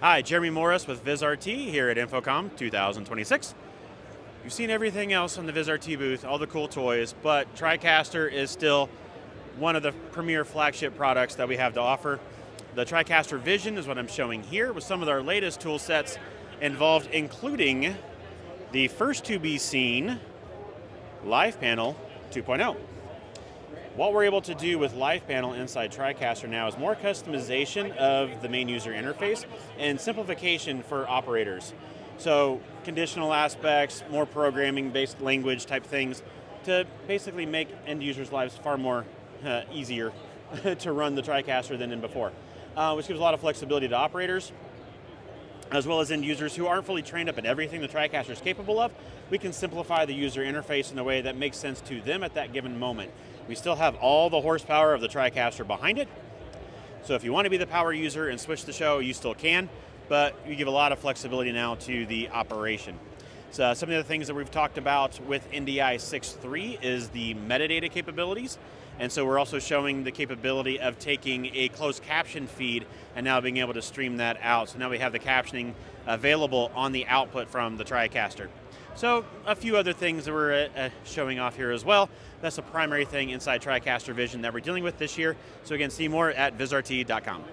Hi, Jeremy Morris with Vizrt here at InfoComm 2026. You've seen everything else on the Vizrt booth, all the cool toys, but TriCaster is still one of the premier flagship products that we have to offer. The TriCaster Vizion is what I'm showing here with some of our latest tool sets involved, including the first to be seen Live Panel 2.0. What we're able to do with Live Panel inside TriCaster now is more customization of the main user interface and simplification for operators. So conditional aspects, more programming-based language type things to basically make end users' lives far more easier to run the TriCaster than in before, which gives a lot of flexibility to operators, as well as end users who aren't fully trained up in everything the TriCaster is capable of. We can simplify the user interface in a way that makes sense to them at that given moment. We still have all the horsepower of the TriCaster behind it, so if you want to be the power user and switch the show, you still can, but you give a lot of flexibility now to the operation. So some of the things that we've talked about with NDI 6.3 is the metadata capabilities, and so we're also showing the capability of taking a closed caption feed and now being able to stream that out. So now we have the captioning available on the output from the TriCaster. So a few other things that we're showing off here as well. That's the primary thing inside TriCaster Vizion that we're dealing with this year. So again, see more at Vizrt.com.